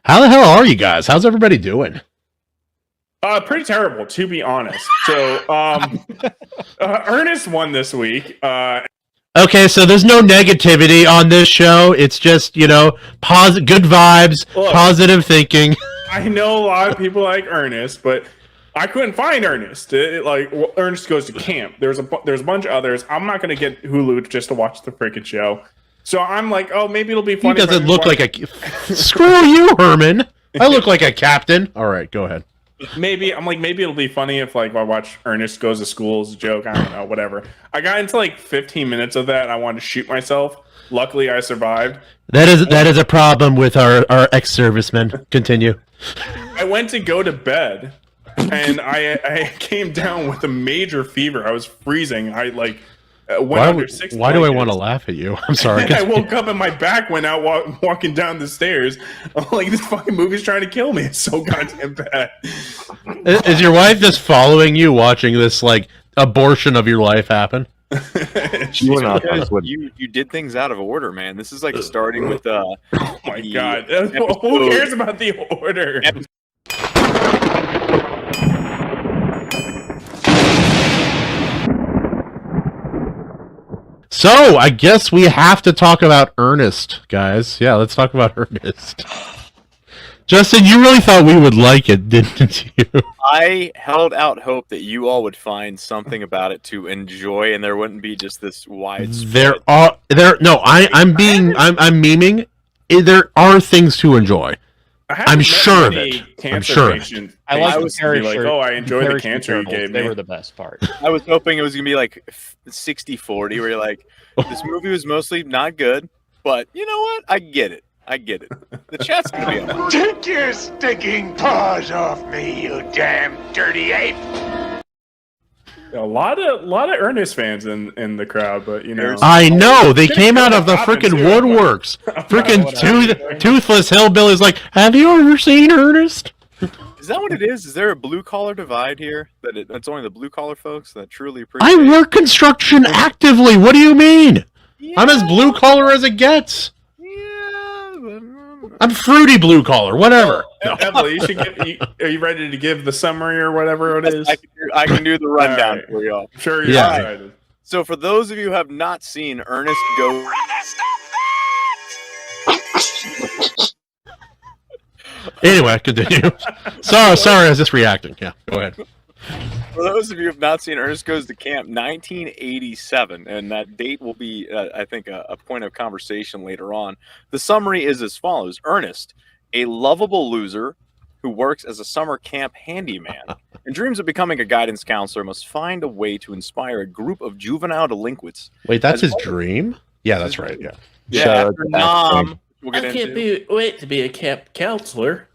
How the hell are you guys? How's everybody doing? Pretty terrible, to be honest. So, Ernest won this week. Okay, so there's no negativity on this show. It's just, good vibes, Look, positive thinking. I know a lot of people like Ernest, but I couldn't find Ernest. Ernest Goes to Camp. There's a bunch of others. I'm not going to get Hulu just to watch the freaking show. So I'm like, oh, maybe it'll be funny. He doesn't look like a... Screw you, Herman. I look like a captain. All right, go ahead. Maybe it'll be funny if I watch Ernest Goes to School as a joke. I don't know, whatever. I got into 15 minutes of that and I wanted to shoot myself. Luckily I survived. That is a problem with our ex-servicemen. Continue. I went to go to bed and I came down with a major fever. I was freezing. I went under 6 Why do I want to laugh at you? I'm sorry. I woke up and my back went out walking down the stairs. I'm like, this fucking movie's trying to kill me. It's so goddamn bad. Is your wife just following you, watching this abortion of your life happen? You did things out of order, man. This is starting with oh my god. Who cares about the order? So, I guess we have to talk about Ernest, guys. Yeah, let's talk about Ernest. Justin, you really thought we would like it, didn't you? I held out hope that you all would find something about it to enjoy, and there wouldn't be just this widespread. I'm memeing. There are things to enjoy. I'm sure of it. I was I enjoyed the cancer you gave me. They were the best part. I was hoping it was going to be 60-40, where you're like, this movie was mostly not good, but you know what? I get it. The chat's going to be on. Take your stinking paws off me, you damn dirty ape! A lot of Ernest fans in the crowd, but I know they came out of the freaking woodworks. Freaking toothless hillbillies like, have you ever seen Ernest? Is that what it is? Is there a blue collar divide here? That's only the blue collar folks that truly appreciate. I work construction actively. What do you mean? Yeah. I'm as blue collar as it gets. I'm fruity blue collar, whatever. Emily, are you ready to give the summary or whatever it is? I can do the rundown for y'all. I'm sure you're excited. So for those of you who have not seen Ernest Goes... Anyway, continue. Sorry, I was just reacting. Yeah, go ahead. For those of you who have not seen Ernest Goes to Camp, 1987, and that date will be, I think, a point of conversation later on. The summary is as follows. Ernest, a lovable loser who works as a summer camp handyman and dreams of becoming a guidance counselor, must find a way to inspire a group of juvenile delinquents. Wait, that's his dream? Yeah, that's right, yeah. Yeah, after Nom... I can't wait to be a camp counselor.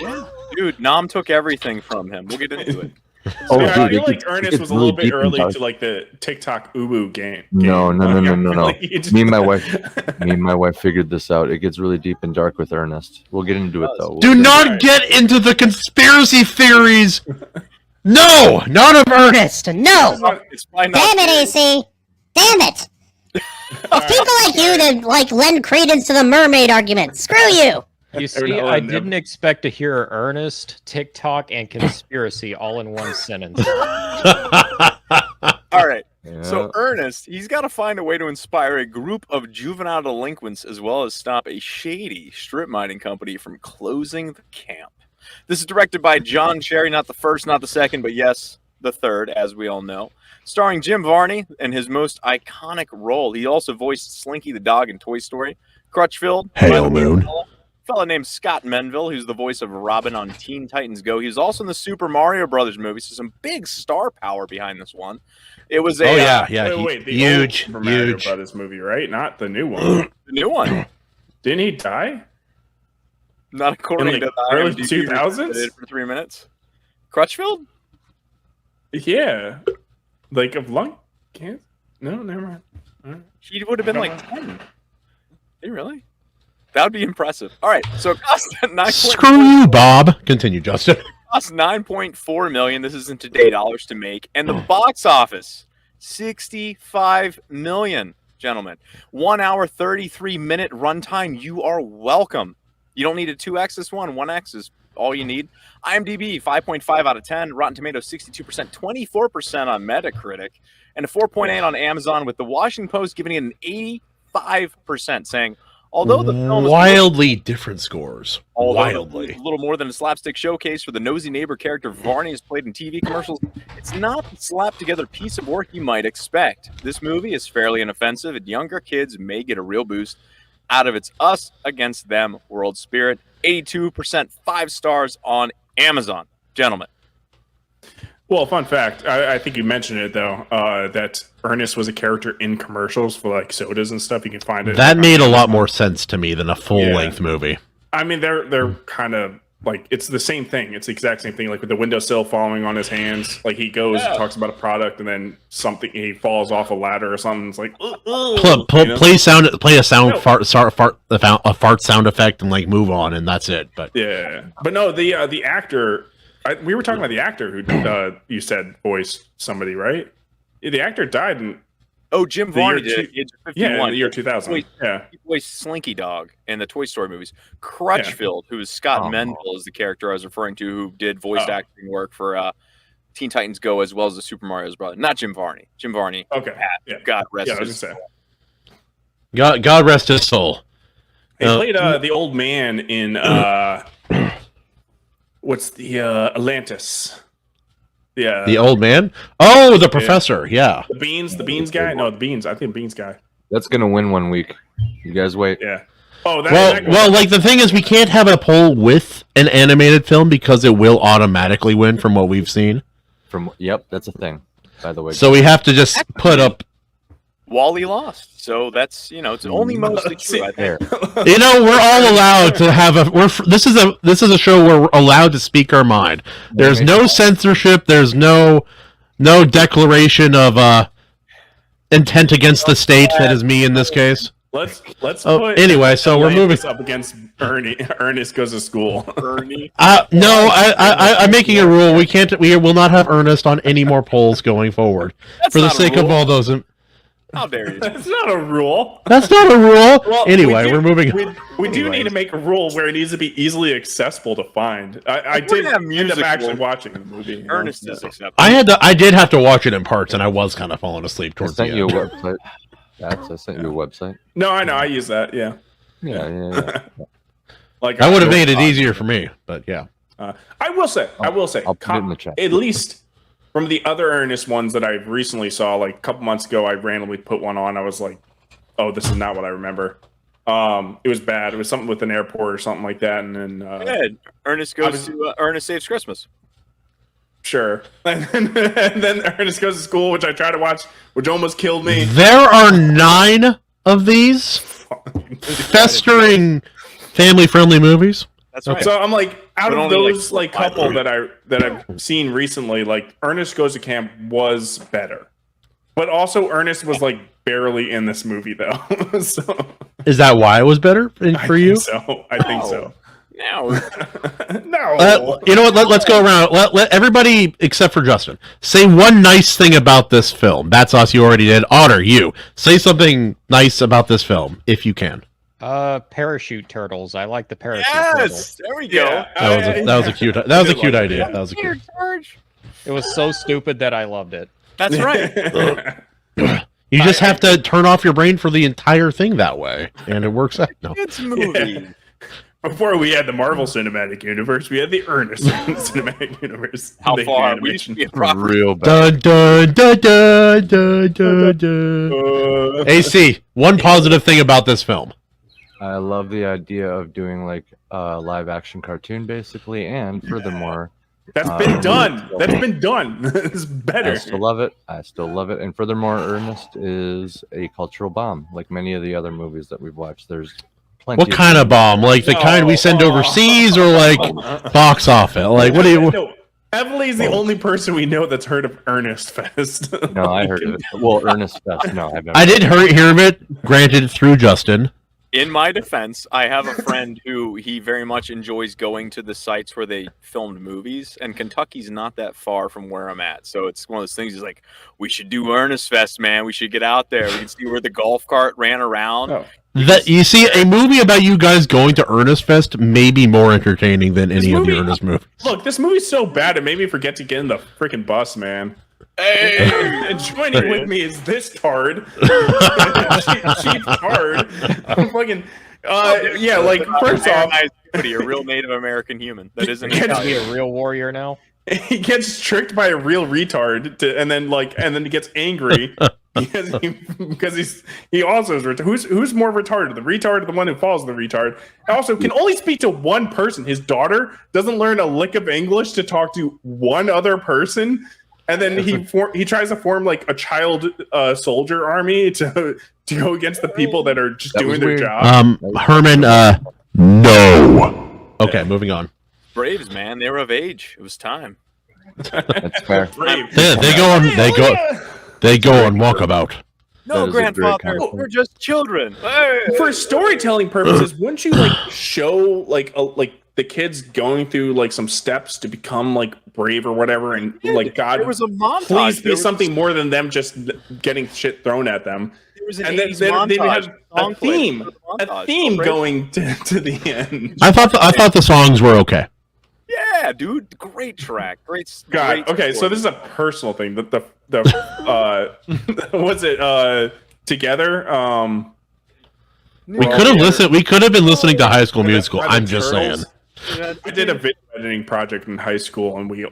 Yeah. Dude, Nom took everything from him. We'll get into it. I feel like Ernest was a little bit early to the TikTok Ubu game. No. Me and my wife figured this out. It gets really deep and dark with Ernest. We'll get into it though. Do not get into the conspiracy theories. No, not of Ernest. No. Damn it, AC. Damn it. People like you to lend credence to the mermaid argument. Screw you. You see, I didn't expect to hear Ernest, TikTok, and conspiracy all in one sentence. All right. Yeah. So Ernest, he's got to find a way to inspire a group of juvenile delinquents as well as stop a shady strip mining company from closing the camp. This is directed by John Cherry, not the first, not the second, but yes, the third, as we all know. Starring Jim Varney in his most iconic role. He also voiced Slinky the dog in Toy Story. Crutchfield. Hail Moon. Fellow named Scott Menville, who's the voice of Robin on Teen Titans Go. He was also in the Super Mario Brothers movie, so some big star power behind this one. It was a the huge Mario Brothers movie, right? Not the new one. The new one. Didn't he die? Not according to the early 2000s for 3 minutes. Crutchfield? Yeah, of lung cancer. No, never mind. Right. He would have been 10. Did he really? That would be impressive. All right, so it cost $9.4 Screw you, Bob. Continue, Justin. It cost $9.4 million. This is in today dollars to make, and the box office $65 million, gentlemen. 1 hour 33-minute runtime. You are welcome. You don't need a 2X this one. 1X is all you need. IMDb, 5.5 out of 10. Rotten Tomatoes, 62%, 24% on Metacritic, and a 4.8 on Amazon, with the Washington Post giving it an 85%, saying, although the film is wildly different scores. Wildly. a little more than a slapstick showcase where the nosy neighbor character Varney is played in TV commercials, it's not the slapped-together piece of work you might expect. This movie is fairly inoffensive, and younger kids may get a real boost out of its us against them world spirit. 82%, 5 stars on Amazon. Gentlemen. Well, fun fact, I think you mentioned it, though, that Ernest was a character in commercials for, like, sodas and stuff. You can find it. That made a lot more sense to me than a full-length movie. I mean, they're kind of, like, it's the same thing. It's the exact same thing, like, with the windowsill falling on his hands. Like, he goes and talks about a product, and then he falls off a ladder or something. It's like, play a fart sound effect and, like, move on, and that's it. But yeah. But no, the actor... we were talking about the actor who you said voiced somebody, right? The actor died in Jim Varney did. Age of 51. Yeah, in the year 2000. He voiced Slinky Dog in the Toy Story movies. Crutchfield, who is Scott Mendel, is the character I was referring to, who did voice acting work for Teen Titans Go as well as the Super Mario's brother. Not Jim Varney. Jim Varney. Okay. God rest his soul. God rest his soul. He played the old man in what's the Atlantis? Yeah, the old man. Oh, the professor. Yeah, the beans guy. No, the beans. I think beans guy. That's gonna win one week. You guys wait. Yeah. Oh, well, like the thing is, we can't have a poll with an animated film because it will automatically win from what we've seen. Yep, that's a thing. By the way, so we have to just put up. Wall-E lost, so that's it's only mostly true. I think. We're all allowed to have this is a show where we're allowed to speak our mind. There's no censorship. There's no declaration of intent against the state. That is me in this case. Let's put anyway. So we're moving up against Ernest Goes to School. Ernie. No, I'm making a rule. We will not have Ernest on any more polls going forward for the sake of all those. How dare you? That's not a rule. That's not a rule. Well, anyway, we're moving. We do need to make a rule where it needs to be easily accessible to find. I did end up actually watching the movie. Ernest is acceptable. I did have to watch it in parts, and I was kind of falling asleep towards the end. I sent you a website. I sent you a website. No, I know. I use that. Yeah. Yeah. Like I would have made it easier for me, but yeah. I will say. I'll put it in the chat. At least. From the other Ernest ones that I recently saw, like a couple months ago, I randomly put one on. I was like, "Oh, this is not what I remember." It was bad. It was something with an airport or something like that. And then Ernest Saves Christmas. Sure. And then Ernest Goes to School, which I tried to watch, which almost killed me. There are 9 of these festering family-friendly movies. That's right. So I'm like, out of those like couple that I've seen recently, like Ernest Goes to Camp was better, but also Ernest was like barely in this movie though. So is that why it was better for you? I think so. No. No. You know what? Let's go around. Let everybody except for Justin say one nice thing about this film. That's us. You already did. Otter, you say something nice about this film if you can. Parachute turtles. I like the parachute turtles. There we go. Yeah, that was a cute idea. That was a cute. It was so stupid that I loved it. That's right. You just have to turn off your brain for the entire thing that way, and it works out. No. It's movie. Yeah. Before we had the Marvel Cinematic Universe, we had the Ernest Cinematic Universe. How far? We used to be real bad. Dun, dun, dun, dun, dun, dun. AC, one positive thing about this film. I love the idea of doing like a live action cartoon, basically, and furthermore, that's been done. That's been done. It's better. I still love it. And furthermore, Ernest is a cultural bomb, like many of the other movies that we've watched. There's plenty. What kind of bomb? Like the kind we send overseas, or like box office? Like what do you? No, Emily's the only person we know that's heard of Ernest Fest. No, I heard of it. Well, Ernest Fest. No, I've never. I did hear of it. Granted, through Justin. In my defense, I have a friend who he very much enjoys going to the sites where they filmed movies, and Kentucky's not that far from where I'm at. So it's one of those things. He's like, "We should do Ernest Fest, man. We should get out there. We can see where the golf cart ran around." Oh. That you see, a movie about you guys going to Ernest Fest may be more entertaining than any of the Ernest movies. Look, this movie's so bad it made me forget to get in the freaking bus, man. Hey, And joining with me is this tard, cheap tard. I'm fucking, yeah. Like first off, a real Native American human that isn't He gets- Is he a real warrior now? he gets tricked by a real retard, and then he gets angry because he also is retarded. Who's more retarded, the retard or the one who follows the retard? Also, can only speak to one person. His daughter doesn't learn a lick of English to talk to one other person. And then he tries to form like a child soldier army to go against the people that are just doing their job. Herman, no. Okay, moving on. Braves, man. They were of age. It was time. That's fair. Brave. Yeah, they go on walkabout. No, That is a great grandfather. concept. We're just children. Hey! For storytelling purposes, wouldn't you like show like the kids going through like some steps to become like brave or whatever, and like God, There was a montage. please There be was- something more than them just getting shit thrown at them. There was an And then 80s they montage. have a theme Montage. going to the end. I thought the songs were okay. Yeah, dude. Great track. Great. God. great Okay, so story. this is a personal thing. The what's it? Together. We could have listened. We could have been listening to High School Musical. By the I'm just saying. Turtles. I did a video editing project in high school, and we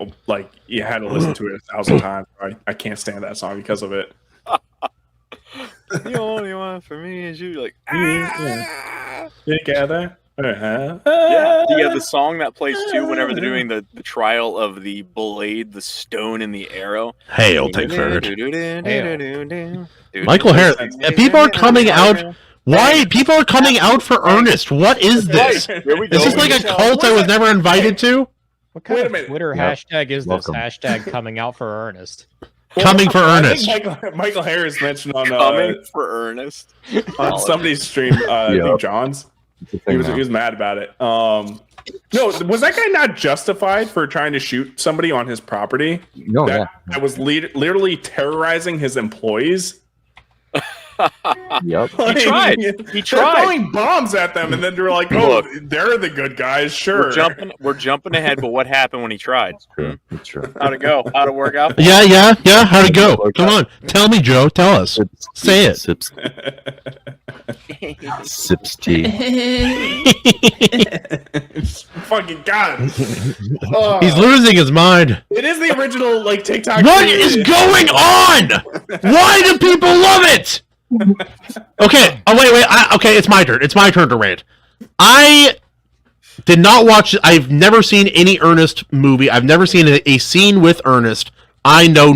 you had to listen to it 1,000 times. I can't stand that song because of it. The only one for me is you. Like, Together. Uh-huh. yeah. The song that plays too whenever they're doing the trial of the blade, the stone, and the arrow. Hail, take third. Michael Harris. People are coming out. Why? People are coming out for Ernest. What is this? Here we go. Is this like a cult I was never invited to? What kind Wait a of minute. Twitter Yep. hashtag is Welcome. this? Hashtag coming out for Ernest. Coming for I Ernest. think Michael Harris mentioned on Coming for Ernest. on somebody's stream. I think John's. It's a He thing was now. mad about it. No, was that guy not justified for trying to shoot somebody on his property? No, yeah. That was literally terrorizing his employees. Yep. He tried. He They're tried. throwing bombs at them, and then they're like, "Oh, Look. they're the good guys." Sure. We're jumping ahead, but what happened when he tried? True. It's true. How'd it go? How'd it work out? Yeah. How'd it go? Come on. Tell me, Joe. Tell us. Say it. Sips. Sips tea. Fucking God. He's losing his mind. It is the original like TikTok. What is going on? Why do people love it? Okay. Oh wait. Okay, it's my turn. It's my turn to rant. I did not watch. I've never seen any Ernest movie. I've never seen a scene with Ernest. I knew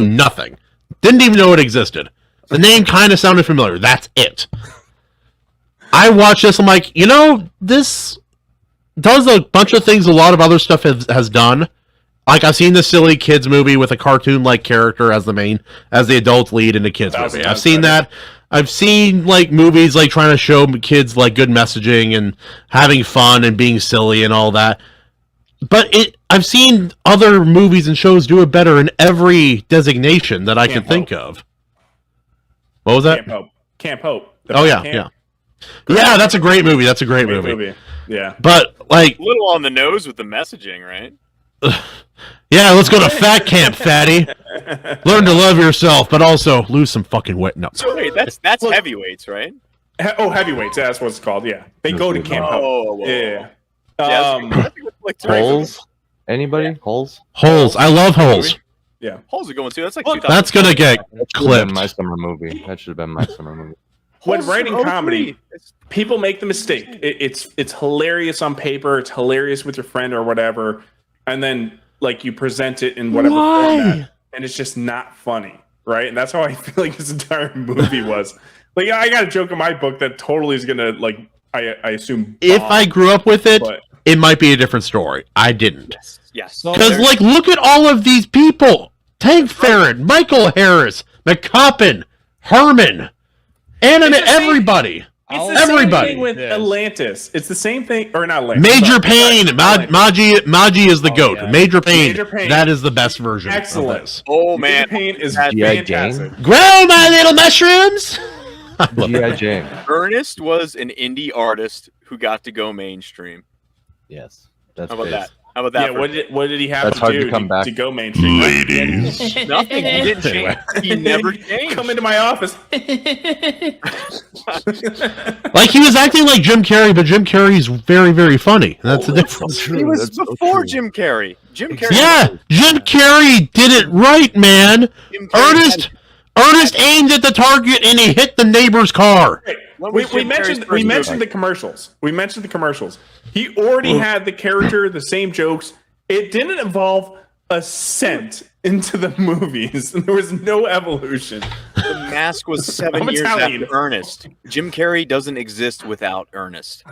nothing. Didn't even know it existed. The name kind of sounded familiar. That's it. I watched this. I'm like, this does a bunch of things a lot of other stuff has done. Like, I've seen the silly kids movie with a cartoon-like character as the adult lead in a kids movie. I've seen that. I've seen like movies like trying to show kids like good messaging and having fun and being silly and all that. But I've seen other movies and shows do it better in every designation that I can think of. What was that? Camp Hope. Oh yeah, yeah. Yeah, that's a great movie. That's a great movie. Yeah. But like A little on the nose with the messaging, right? yeah, let's go to fat camp, fatty. Learn to love yourself, but also lose some fucking weight. No. So wait, that's heavyweights, right? Heavyweights. That's what it's called. Yeah, they go to Camp Hope. Oh, Yeah. Holes. Anybody? Holes? Holes. I love holes. Yeah. Holes are going too. That's like That's gonna get That should have clipped. been my summer movie. That should have been my summer movie. When writing comedy, people make the mistake. It's hilarious on paper. It's hilarious with your friend or whatever, and then like you present it in whatever format, and it's just not funny, right? And that's how I feel like this entire movie was. Like, I got a joke in my book that totally is gonna like I assume. If bomb, I grew up with it, but it might be a different story. I didn't. Yes. So Because, there's- like, look at all of these people. Tank Farron, Michael Harris, McCoppin, Herman, Anime, everybody. It's the Everybody. same thing with Yes. Atlantis. It's the same thing, or not Atlantis. Major sorry, Pain. Atlantis. Maji is the goat. yeah. Major Pain. Major Pain. That is the best version. Excellent. Of this. Oh Major man, Pain is G.I. fantastic. Grow my little mushrooms. I love G.I. that. Jane. Ernest was an indie artist who got to go mainstream. Yes. That's How about based. that? How about that? Yeah, what did he have That's to hard do to come back. to go mainstream? Ladies. Nothing. He didn't change. He never changed. Come into my office. Like he was acting like Jim Carrey, but Jim Carrey's very, very funny. That's the difference. He was That's so before true. Jim Carrey. Jim Carrey. Yeah, Jim Carrey did it right, man. Jim Carrey Ernest aimed at the target and he hit the neighbor's car. When We was Jim Carrey's mentioned first movie? the commercials. We mentioned the commercials. He already had the character, the same jokes. It didn't involve a cent into the movies. There was no evolution. The Mask was 7 I'm years Italian. after Ernest. Jim Carrey doesn't exist without Ernest.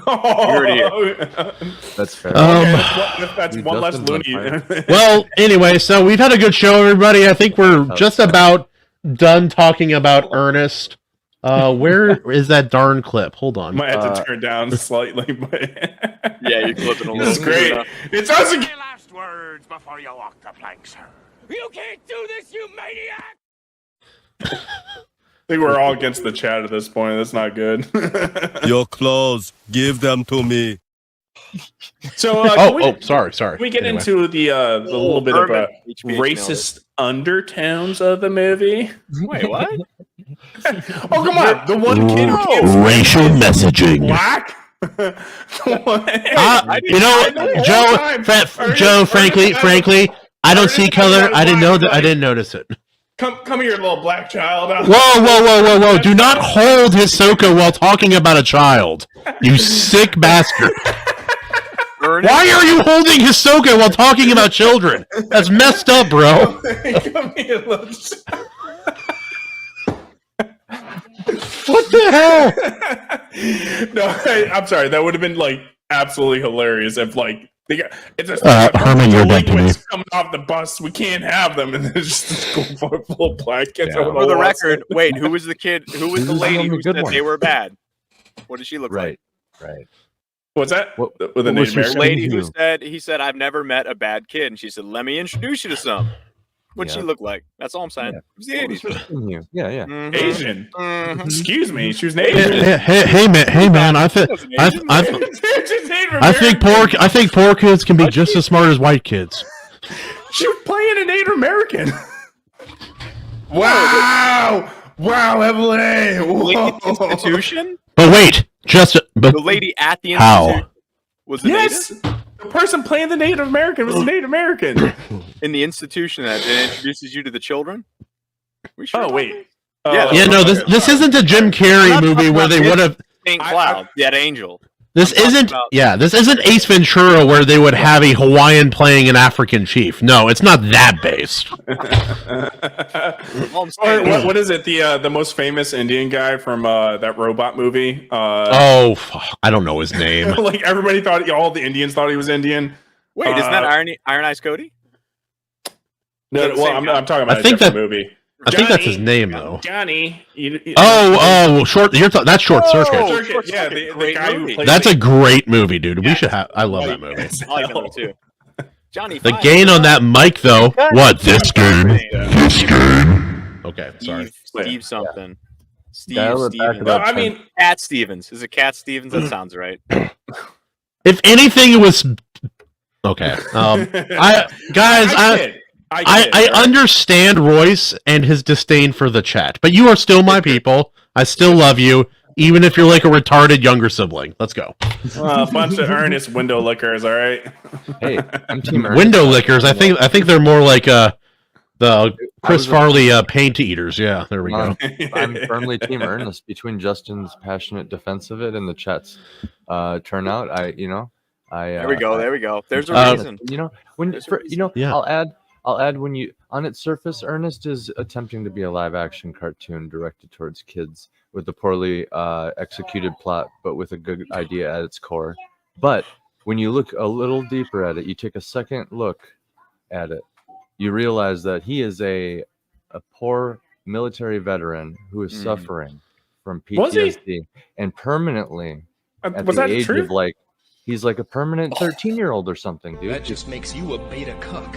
That's fair. That's Dude, one less Justin's loony. on Well, anyway, so we've had a good show, everybody. I think we're just about done talking about Ernest. Where is that darn clip? Hold on. Might have to turn down slightly, but Yeah, you're clipping a little. this is great. It's us again. Your last words before you walk the plank, sir. You can't do this, you maniac! I think we're all against the chat at this point. That's not good. Your clothes, give them to me. So, sorry. Can we get Anyway. into the little bit of HBH racist undertones of the movie? Wait, what? Oh, come on. The one kid who can't speak Racial messaging. black? Joe, frankly, I don't see color. I didn't know that. I didn't notice it. Come here, little black child. Whoa. Do not hold Hisoka while talking about a child. You sick bastard. Ernest? Why are you holding Hisoka while talking about children? That's messed up, bro. Come here, little child. What the hell? No, I'm sorry. That would have been like absolutely hilarious if like they got it's a Herman, you're dead to me. delinquents coming off the bus. We can't have them, and then it's just a school full of black kids. Yeah. For the record, wait, who was the kid? Who was the Who's the lady one, the who good said one? they were bad? What did she look like? Right. What's that? What- With a what was Native she American? Lady who Who? said he said I've never met a bad kid, and she said let me introduce you to some. What'd she Yeah. look like? That's all I'm saying. Yeah. It was the 80s. Yeah. Mhm. Asian. Mhm. Excuse me, she was an Asian. Hey, man. I think poor kids can be just as smart as white kids. She was playing a Native American. Wow, Evelyn. Lady at the Whoa. institution? But wait, The lady at the How? institution was the Yes, native? the person playing the Native American was a Native American. In the institution that introduces you to the children? We sure Oh about wait. Yeah, yeah, no, this isn't a Jim Carrey movie where they would have. that? Saint Cloud, that angel. This talking isn't. about- Yeah, this isn't Ace Ventura where they would have a Hawaiian playing an African chief. No, it's not that based. All I'm saying is- What is it? The most famous Indian guy from that robot movie. Oh, I don't know his name. Like everybody thought, all the Indians thought he was Indian. Wait, isn't that Iron Eyes Cody? No, Is that the well, same I'm talking about I a think different that- movie. I think that's his name though. Johnny. Short. That's Short Circuit. Short Yeah, Circuit, the great guy movie. who plays That's a great movie, dude. We should have. I love that like, movie. I like that one too. Johnny. The Five. gain on that mic though. What this game? Yeah. Okay, sorry. Steve something. Dial it back Stevens. No, about I mean, Cat Stevens. Is it Cat Stevens? That sounds right. If anything, it was okay. I understand Royce and his disdain for the chat, but you are still my people. I still love you, even if you're like a retarded younger sibling. Let's go. a bunch of earnest window lickers. All right. Hey, I'm Team Ernest. Window lickers. I think they're more like the Chris Farley paint eaters. Yeah, there we go. I'm firmly Team Ernest. Between Justin's passionate defense of it and the chat's turnout, there we go. There we go. There's a reason. Yeah. I'll add when you on its surface, Ernest is attempting to be a live action cartoon directed towards kids with a poorly executed plot, but with a good idea at its core. But when you look a little deeper at it, you take a second look at it, you realize that he is a poor military veteran who is suffering from Was he? PTSD, and permanently at Was the that age true? of like, he's like a permanent 13-year-old or something, dude. That just makes you a beta cook.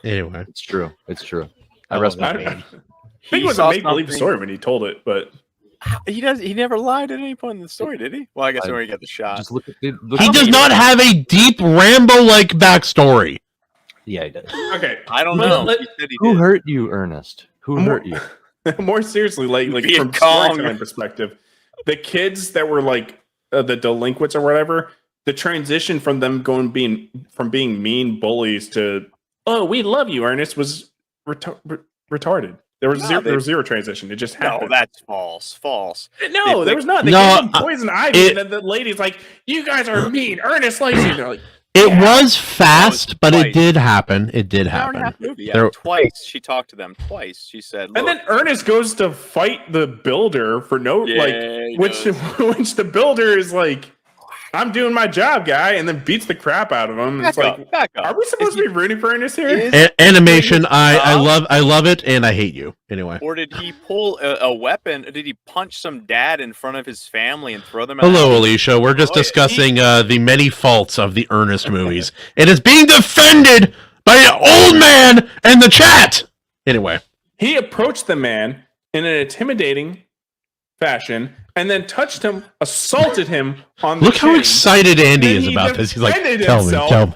Anyway, It's true. It's true. I Oh, rest that my I meme. think it was a saw make-believe something- story when he told it, but He never lied at any point in the story, did he? Well, I guess when he got the shot. Just look at he does at not have a deep Rambo-like backstory. Yeah, he does. okay. I don't Let- know. let- He said he Who did. hurt you, Ernest? Who More- hurt you? More seriously, like Viet from Cong. storytelling perspective, the kids that were like the delinquents or whatever, the transition from them from being mean bullies to we love you, Ernest, was retarded. There was zero transition. It just No, happened. that's false. False. No, there was not. They No, gave him poison ivy, and then the lady's like, "You guys are mean." Ernest likes you. They're like, It Yeah. was fast, but twice. it did happen. It did Hour and a happen. half movie. Yeah, There- twice she talked to them. Twice she said, and then Ernest goes to fight the builder for no Yeah, he which does. the builder is like, "I'm doing my job, guy," and then beats the crap out of him. And it's like, back up. are we supposed to be rooting for Ernest here? Is- Animation, I love it, and I hate you. Anyway, Or did he pull a weapon? Did he punch some dad in front of his family and throw them out? hello, Alicia. We're just Oh, yeah. discussing the many faults of the Ernest movies. It is being defended by an old man in the chat. Anyway, He approached the man in an intimidating fashion, and then touched him, assaulted him on the look how chin, excited Andy Then is he about this. He's like, defended tell me, himself. tell me.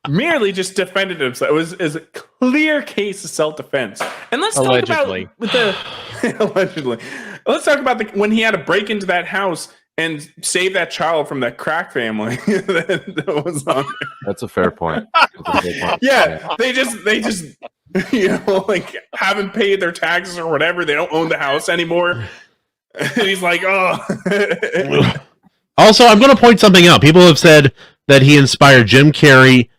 merely just defended himself. It was a clear case of self-defense. And let's Allegedly. talk about with the allegedly. Let's talk about when he had to break into that house and save that child from that crack family that was on there. That's a fair point. That's a fair point. Yeah, they just like haven't paid their taxes or whatever. They don't own the house anymore. And he's like, oh. Also, I'm going to point something out. People have said that he inspired Jim Carrey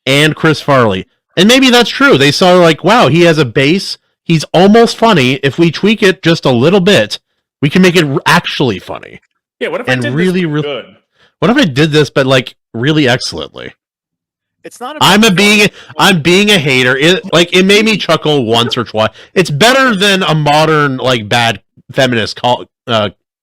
and Chris Farley. And maybe that's true. They saw like, wow, he has a base. He's almost funny. If we tweak it just a little bit, we can make it actually funny. Yeah, what if And I did really, this really good? What if I did this, but like really excellently? It's not. About I'm being a hater. It made me chuckle once or twice. It's better than a modern like bad feminist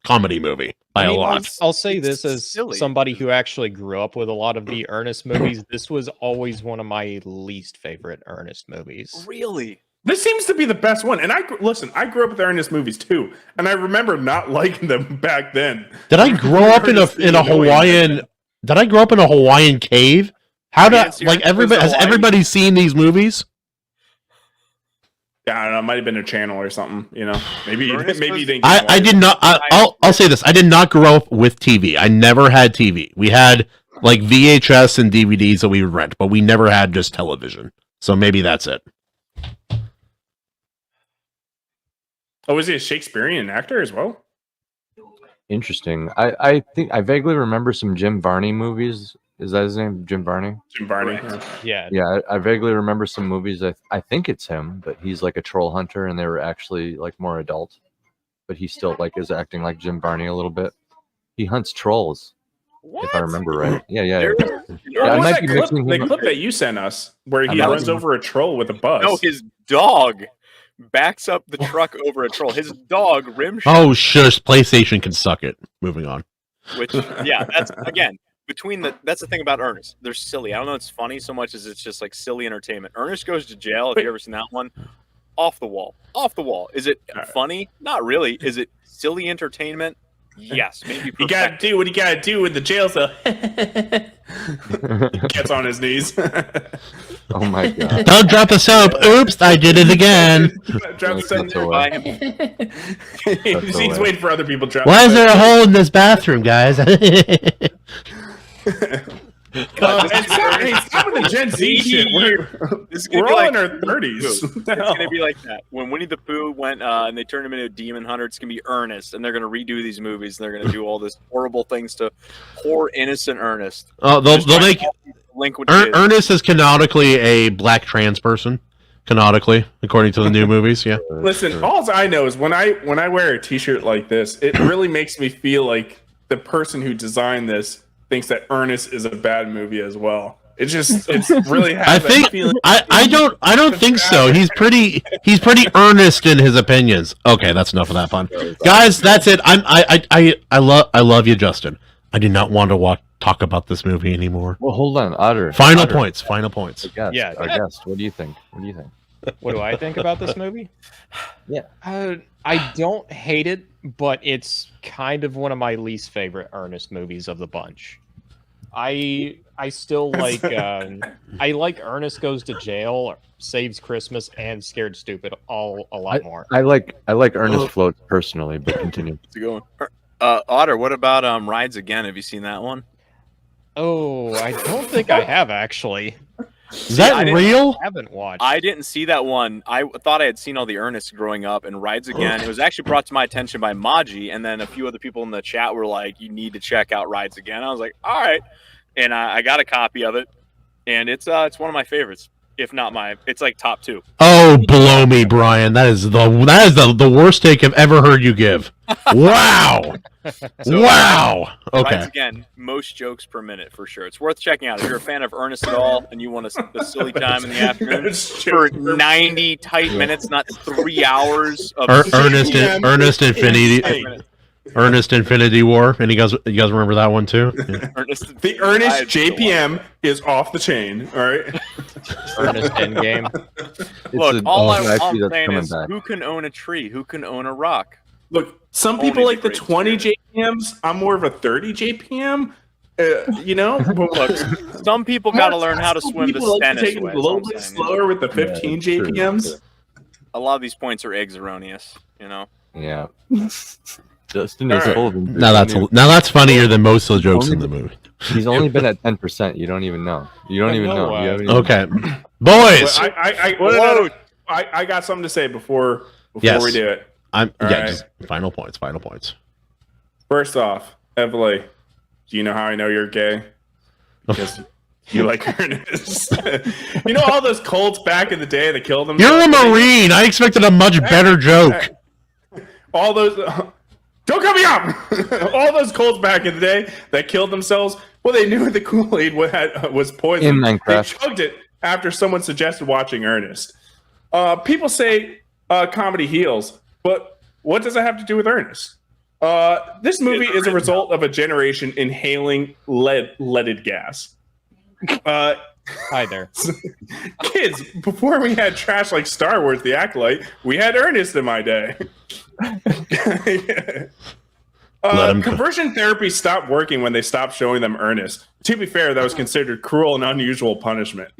comedy movie by a lot. I'll say this as silly. somebody who actually grew up with a lot of the Ernest movies. This was always one of my least favorite Ernest movies. Really? This seems to be the best one. And I grew up with Ernest movies too, and I remember not liking them back then. Did I grow up in a Hawaiian? Did I grow up in a Hawaiian cave? How Yeah, did so like you're- everybody was has Hawaii- everybody seen these movies? Yeah, I don't know. It might have been a channel or something. You know, maybe Ernest maybe was- you didn't. I did not. I'll say this. I did not grow up with TV. I never had TV. We had like VHS and DVDs that we would rent, but we never had just television. So maybe that's it. Oh, was he a Shakespearean actor as well? Interesting. I think I vaguely remember some Jim Varney movies. Is that his name? Jim Varney? Jim Varney. Correct. Yeah. Yeah, Yeah, I vaguely remember some movies. I think it's him, but he's like a troll hunter, and they were actually like more adult. But he still like is acting like Jim Varney a little bit. He hunts trolls, if I remember right. Yeah. Or I was might that be clip, mixing the him up. clip that you sent us where he I'm runs not- over a troll with a bus? No, his dog backs up the truck over a troll. His dog rim shot, Oh, shush! PlayStation can suck it. Moving on. which that's again that's the thing about Ernest. They're silly. I don't know. It's funny so much as it's just like silly entertainment. Ernest Goes to Jail. Have you ever seen that one? Off the wall. Off the wall. Is it funny? Not really. Is it silly entertainment? Yes. Maybe. You gotta do what you gotta do in the jail cell. He gets on his knees. Oh my god. Don't drop the soap. Oops! I did it again. Drop the soap. That's a lie. He's waiting for other people to drop. Why the is there a soap. hole in this bathroom, guys? Hey, stop with the Gen Z shit. This is We're gonna be all like in our Winnie the 30s. Pooh. It's gonna be like that. When Winnie the Pooh went and they turned him into a demon hunter, it's gonna be Ernest, and they're gonna redo these movies, and they're gonna do all this horrible things to poor innocent Ernest. Oh, they'll Just trying make to delinquent kids. Ernest is canonically a black trans person. Canonically, according to the new movies, yeah. Listen, all I know is when I wear a T-shirt like this, it really makes me feel like the person who designed this thinks that Ernest is a bad movie as well. it's really. I think I don't think so. He's pretty earnest in his opinions. Okay, that's enough of that fun, guys. That's it. I love you, Justin. I do not want to talk about this movie anymore. Well, hold on, Otter. Final points. Final points. Our guest, Yeah. our guest. What do you think? What do you think? What do I think about this movie? Yeah. I don't hate it, but it's kind of one of my least favorite Ernest movies of the bunch. I still like I like Ernest Goes to Jail, Saves Christmas, and Scared Stupid all a lot more. I like Ernest Floats personally, but continue. How's it going? Otter, what about Rides Again? Have you seen that one? Oh, I don't think I have actually. Is that real? I haven't watched. I didn't see that one. I thought I had seen all the Ernests growing up, and Rides Again. It was actually brought to my attention by Maji, and then a few other people in the chat were like, "You need to check out Rides Again." I was like, "All right," and I got a copy of it, and it's one of my favorites, if not my. It's like top 2. Oh, blow me, Brian. That is the worst take I've ever heard you give. Wow. Wow. Okay. Rides Again, most jokes per minute for sure. It's worth checking out if you're a fan of Ernest at all, and you want a silly time in the afternoon for 90 tight minutes, not 3 hours of Ernest Infinity War. And you guys remember that one too? Yeah. The Ernest JPM is off the chain. All right. Ernest Endgame. Look, all I'm that's saying coming is, back. who can own a tree? Who can own a rock? Look, some people like the 20 JPMs. I'm more of a 30 JPM. You know, look, some people got to learn how to swim the Stennis take it way. a little bit slower with the 15 JPMs. A lot of these points are eggs erroneous. You know. Yeah. Justin is full of them. Now that's funnier than most of the jokes in the movie. He's only been at 10%. You don't even know. You don't even know. You haven't even- Okay, boys. I got something to say before Yes. we do it. Just final points. Final points. First off, Evelyn, do you know how I know you're gay? Because you like Ernest. You know all those Colts back in the day that killed them. You're a Marine. I expected a much better joke. All those. Don't cut me up! All those Colts back in the day that killed themselves. Well, they knew the Kool-Aid was poison. In Minecraft. They chugged it after someone suggested watching Ernest. People say comedy heals, but what does that have to do with Ernest? This movie is a result of a generation inhaling leaded gas. Hi there. Kids, before we had trash like Star Wars The Acolyte, we had Ernest in my day. Conversion therapy stopped working when they stopped showing them Ernest. To be fair, that was considered cruel and unusual punishment.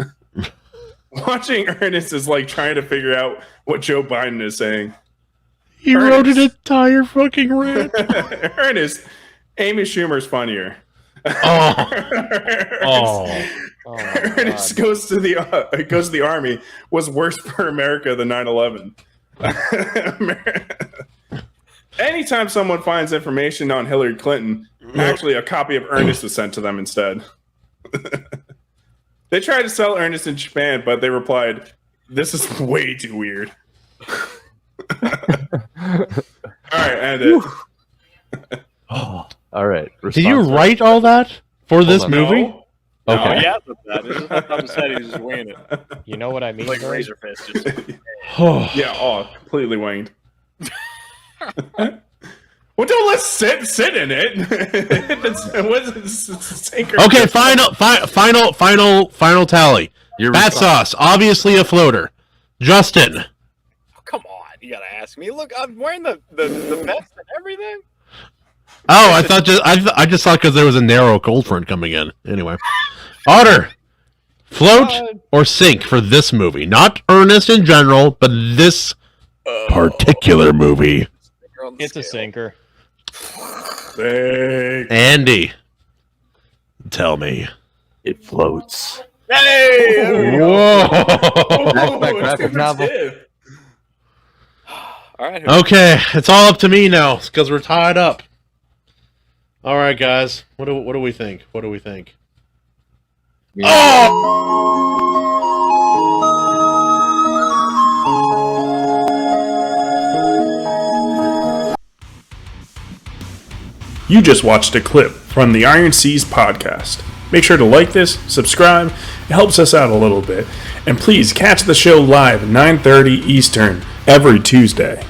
Watching Ernest is like trying to figure out what Joe Biden is saying. He wrote an entire fucking rant. Ernest, Amy Schumer's funnier. Ernest goes to the army was worse for America than 9/11. Anytime someone finds information on Hillary Clinton, actually a copy of Ernest is sent to them instead. They tried to sell Ernest in Japan, but they replied, "This is way too weird." All right, end it. All right. Did you write all that for this movie? No. Okay. Yeah, I'm saying he's just winging it. You know what I mean? Like Razor Fist. Just... Yeah, completely winged. Well, don't let's sit in it. Okay, final tally. Bat sauce, obviously a floater. Justin. Oh, come on, you gotta ask me. Look, I'm wearing the vest and everything. Oh, I just thought because there was a narrow cold front coming in. Anyway, Otter, float or sink for this movie? Not Ernest in general, but this particular movie. It's a sinker. Andy, tell me. It floats. Hey! Whoa! Flashback graphic novel. All right. Okay, it's all up to me now because we're tied up. All right, guys. What do we think? What do we think? Yeah. Oh! You just watched a clip from the Iron Seas podcast. Make sure to like this, subscribe. It helps us out a little bit. And please catch the show live at 9:30 Eastern every Tuesday.